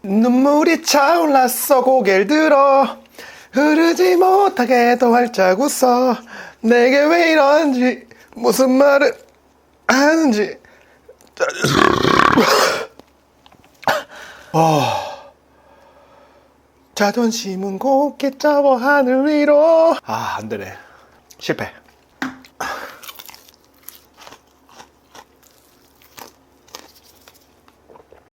눈물이 차올랐어 고개를 들어 흐르지 못하게도 활짝 웃어 내게 왜 이런지 무슨 말을 하는지 자존심은 곱게 접어 하늘 위로. 아 안되네, 실패.